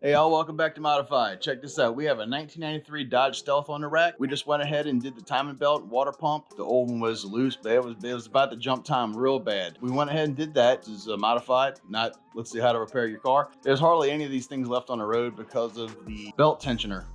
Hey y'all, welcome back to Modified. Check this out. We have a 1993 Dodge Stealth on the rack. We just went ahead and did the timing belt, water pump. The old one was loose, but it was about to jump time real bad. We went ahead and did that. This is Modified, not let's see how to repair your car. There's hardly any of these things left on the road because of the belt tensioner.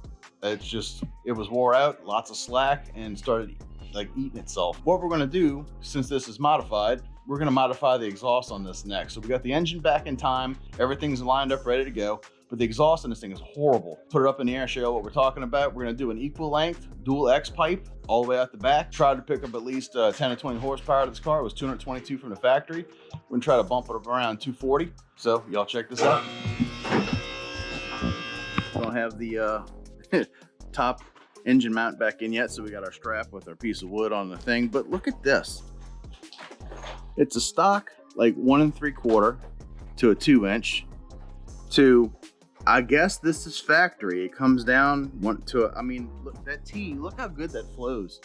It was wore out, lots of slack, and started like eating itself. What we're gonna do, since this is modified, we're gonna modify the exhaust on this next. So we got the engine back in time, everything's lined up, ready to go. But the exhaust on this thing is horrible. Put it up in the air, show you what we're talking about. We're gonna do an equal length dual X pipe all the way out the back. Tried to pick up at least 10 to 20 horsepower to this car. It was 222 from the factory. We're gonna try to bump it up around 240. So y'all check this out. We don't have the top engine mount back in yet, so we got our strap with our piece of wood on the thing. But look at this. It's a stock like 1 3/4 to a 2-inch to, I guess this is factory. It comes down I mean, look, that T, look how good that flows.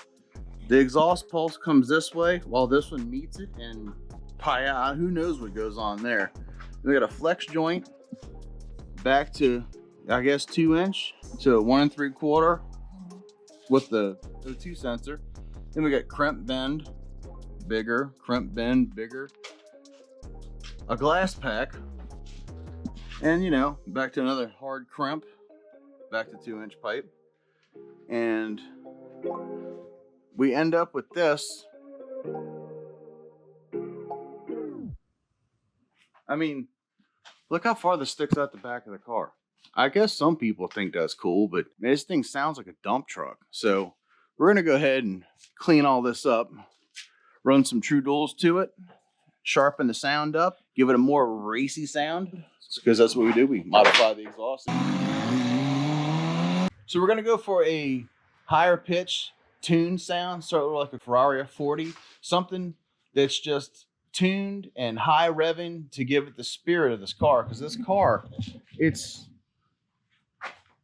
The exhaust pulse comes this way while this one meets it, and who knows what goes on there. We got a flex joint back to, I guess, 2-inch to 1 3/4 with the O2 sensor. Then we got crimp-bend, bigger, crimp-bend, bigger. A glass pack. And you know, back to another hard crimp, back to 2-inch pipe. And we end up with this. I mean, look how far this sticks out the back of the car. I guess some people think that's cool, but man, this thing sounds like a dump truck. So we're gonna go ahead and clean all this up, run some true duals to it, sharpen the sound up, give it a more racy sound, because that's what we do. We modify the exhaust. So we're gonna go for a higher pitch tuned sound, start with like a Ferrari F40, something that's just tuned and high revving to give it the spirit of this car. Because this car, it's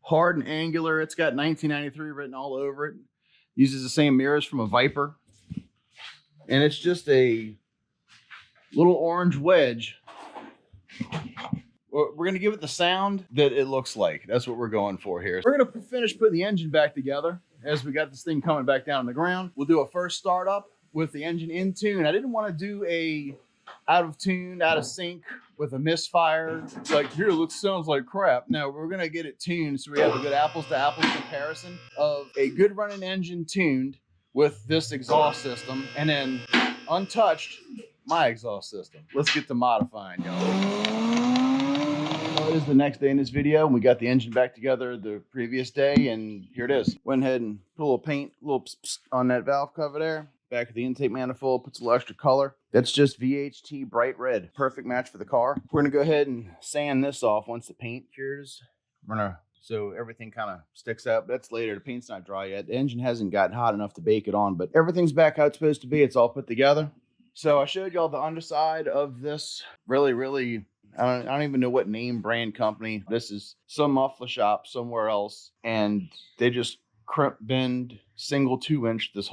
hard and angular. It's got 1993 written all over it. Uses the same mirrors from a Viper, and it's just a little orange wedge. We're going to give it the sound that it looks like. That's what we're going for here. We're going to finish putting the engine back together as we got this thing coming back down on the ground. We'll do a first start up with the engine in tune. I didn't want to do a out of tune, out of sync with a misfire. Like, here, sounds like crap. No, we're going to get it tuned so we have a good apples to apples comparison of a good running engine tuned with this exhaust system, and then untouched my exhaust system. Let's get to modifying, y'all. Well, it is the next day in this video, and we got the engine back together the previous day, and here it is. Went ahead and put a little paint, a little pss on that valve cover there. Back of the intake manifold, puts a little extra color. That's just VHT bright red. Perfect match for the car. We're gonna go ahead and sand this off once the paint cures. So everything kind of sticks out. That's later. The paint's not dry yet. The engine hasn't gotten hot enough to bake it on, but everything's back how it's supposed to be. It's all put together. So I showed y'all the underside of this really, I don't even know what name brand company. This is some muffler shop somewhere else, and they just crimp bend single 2-inch. This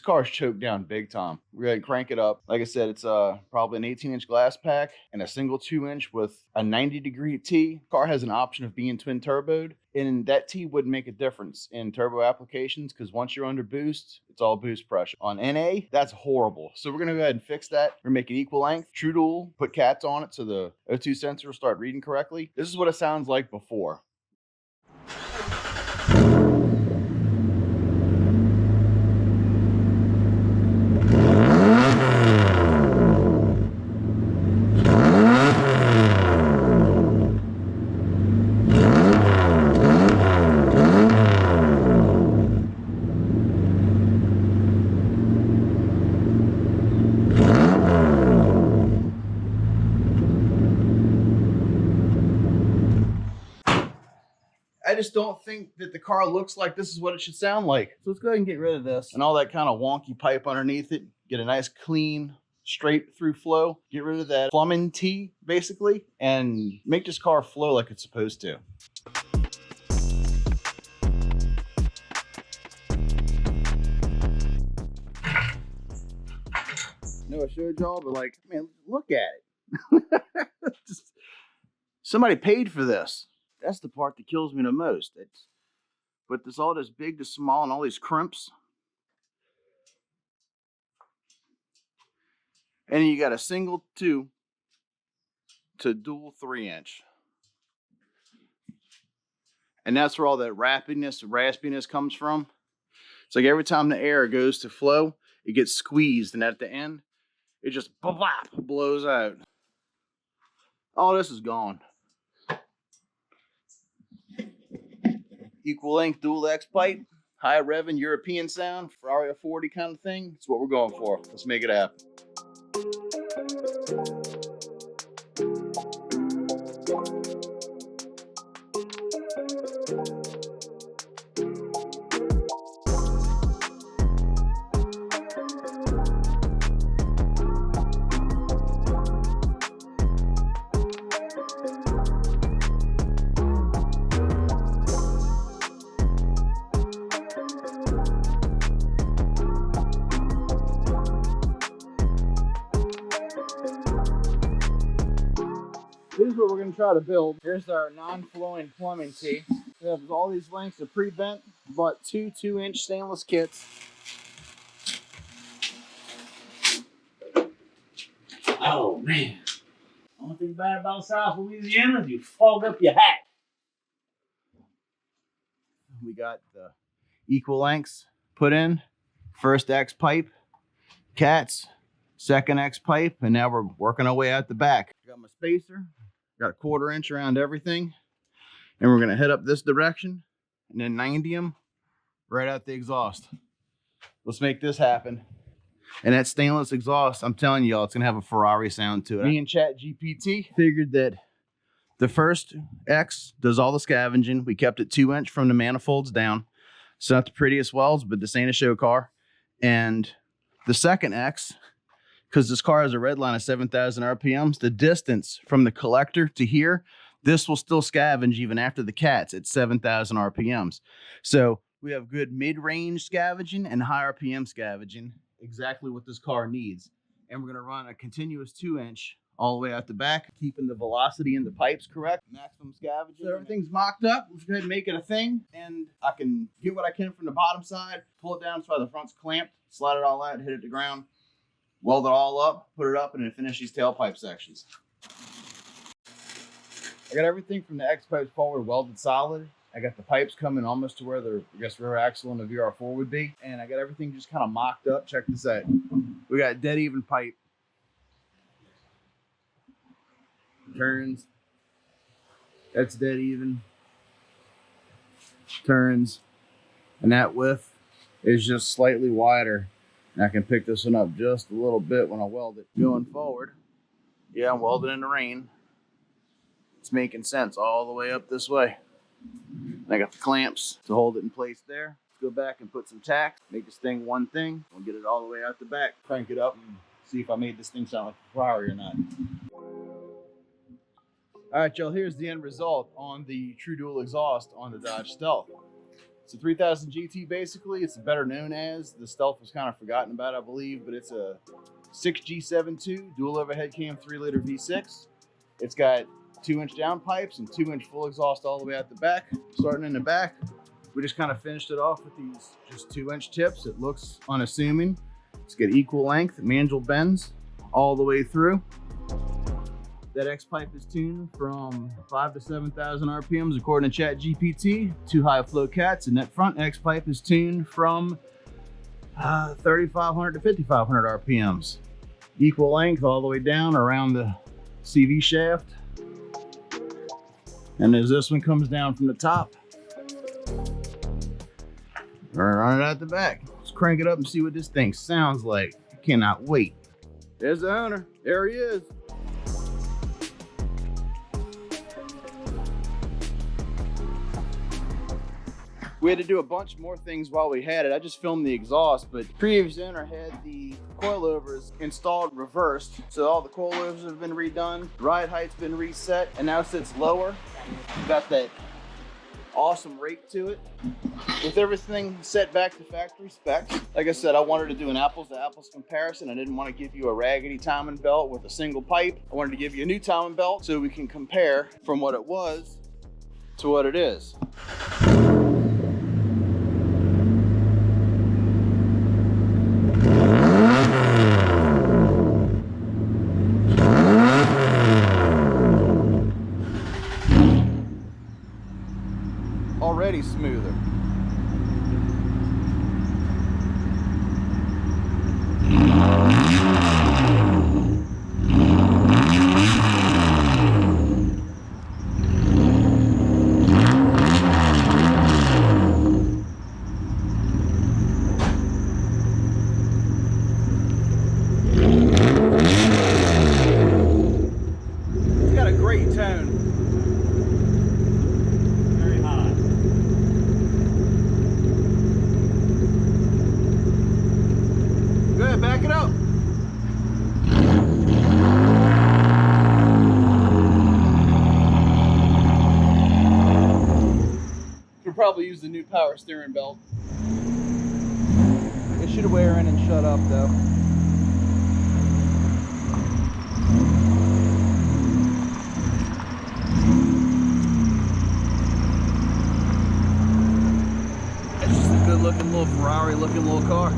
car is choked down big time. We're gonna crank it up. Like I said, it's probably an 18-inch glass pack and a single 2-inch with a 90-degree T. Car has an option of being twin turboed, and that T would make a difference in turbo applications, because once you're under boost, it's all boost pressure. On NA, that's horrible. So we're gonna go ahead and fix that. We're gonna make it equal length, true dual, put cats on it so the O2 sensor will start reading correctly. This is what it sounds like before. I just don't think that the car looks like this is what it should sound like. So let's go ahead and get rid of this and all that kind of wonky pipe underneath it. Get a nice clean, straight through flow. Get rid of that plumbing T, basically, and make this car flow like it's supposed to. know I showed y'all, but like, man, look at it. Just, somebody paid for this. That's the part that kills me the most. But this all this big to small and all these crimps. And you got a single 2 to dual 3-inch. And that's where all that raspiness comes from. It's like every time the air goes to flow, it gets squeezed, and at the end, it just blows out. All this is gone. Equal length dual X pipe, high revving European sound, Ferrari F40 kind of thing. That's what we're going for. Let's make it happen. This is what we're going to try to build. Here's our non-flowing plumbing tee. We have all these lengths of pre-bent, but 2 2-inch stainless kits. Oh man. Only thing bad about South Louisiana is you fog up your hat. We got the equal lengths put in. First X pipe, cats, second X pipe, and now we're working our way out the back. Got my spacer, got a 1/4 inch around everything, and we're gonna head up this direction and then 90 them right out the exhaust. Let's make this happen. And that stainless exhaust, I'm telling y'all, it's gonna have a Ferrari sound to it. Me and ChatGPT figured that the first X does all the scavenging. We kept it 2-inch from the manifolds down. It's not the prettiest welds, but this ain't a show car. And the second X, because this car has a red line of 7,000 RPMs, the distance from the collector to here, this will still scavenge even after the cats at 7,000 RPMs. So we have good mid-range scavenging and high RPM scavenging, exactly what this car needs. And we're gonna run a continuous 2-inch all the way out the back, keeping the velocity in the pipes correct, maximum scavenging. So everything's mocked up. Let's go ahead and make it a thing. And I can get what I can from the bottom side, pull it down so the front's clamped, slide it all out, hit it to ground, weld it all up, put it up, and then finish these tailpipe sections. I got everything from the X pipes forward welded solid. I got the pipes coming almost to where the rear axle and the VR4 would be. And I got everything just kind of mocked up. Check this out. We got dead even pipe. Turns. That's dead even. Turns. And that width is just slightly wider. And I can pick this one up just a little bit when I weld it. Going forward, yeah, I'm welding in the rain. It's making sense all the way up this way. And I got the clamps to hold it in place there. Let's go back and put some tacks, make this thing one thing. We'll get it all the way out the back, crank it up, and see if I made this thing sound like a Ferrari or not. All right, y'all, here's the end result on the true dual exhaust on the Dodge Stealth. It's a 3000 GT basically. It's better known as. The Stealth was kind of forgotten about, I believe, but it's a 6G72 dual overhead cam 3-liter V6. It's got 2-inch down pipes and 2-inch full exhaust all the way out the back. Starting in the back, we just kind of finished it off with these just 2-inch tips. It looks unassuming. It's got equal length manual bends all the way through. That X pipe is tuned from 5 to 7,000 RPMs according to ChatGPT. 2 high flow cats, and that front X pipe is tuned from 3,500 to 5,500 RPMs. Equal length all the way down around the CV shaft. And as this one comes down from the top, we're running it out the back. Let's crank it up and see what this thing sounds like. I cannot wait. There's the owner. There he is. We had to do a bunch more things while we had it. I just filmed the exhaust, but the previous owner had the coilovers installed reversed. So all the coilovers have been redone, ride height's been reset, and now it sits lower. Got that awesome rake to it. With everything set back to factory specs. Like I said, I wanted to do an apples to apples comparison. I didn't want to give you a raggedy timing belt with a single pipe. I wanted to give you a new timing belt so we can compare from what it was to what it is. Already smoother. It's got a great tone. Very high. Go ahead, back it up. Should probably use the new power steering belt. It should wear in and shut up though. It's just a good looking little Ferrari looking little car.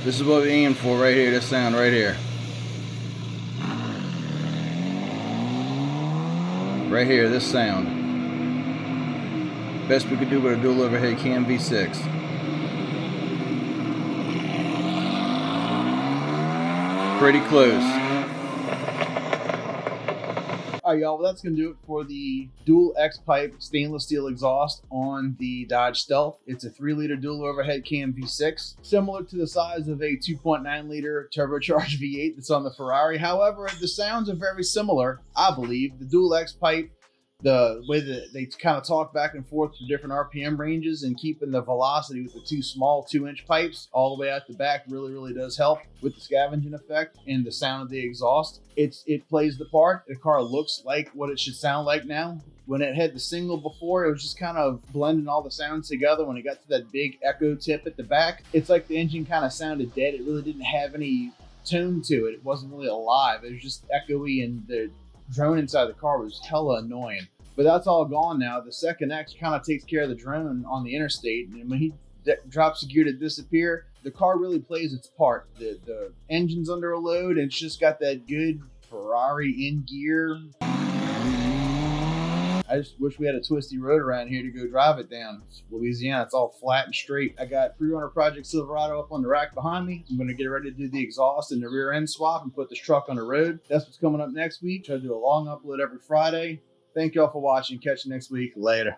This is what we aim for right here, this sound right here. Right here, this sound. Best we could do with a dual overhead cam V6. Pretty close. Alright y'all, well that's going to do it for the dual X-pipe stainless steel exhaust on the Dodge Stealth. It's a 3-liter dual overhead cam V6, similar to the size of a 2.9-liter turbocharged V8 that's on the Ferrari. However, the sounds are very similar, I believe. The dual X-pipe, the way that they kind of talk back and forth to different RPM ranges and keeping the velocity with the two small 2-inch pipes all the way out the back really does help with the scavenging effect and the sound of the exhaust. It plays the part. The car looks like what it should sound like now. When it had the single before, it was just kind of blending all the sounds together. When it got to that big echo tip at the back, it's like the engine kind of sounded dead. It really didn't have any tone to it. It wasn't really alive. It was just echoey, and the drone inside the car was hella annoying. But that's all gone now. The second X kind of takes care of the drone on the interstate, and when he drops the gear to disappear, the car really plays its part. The engine's under a load, and it's just got that good Ferrari in gear. I just wish we had a twisty road around here to go drive it down. It's Louisiana, it's all flat and straight. I got pre-runner Project Silverado up on the rack behind me. I'm going to get ready to do the exhaust and the rear end swap and put this truck on the road. That's what's coming up next week. Try to do a long upload every Friday. Thank y'all for watching. Catch you next week. Later.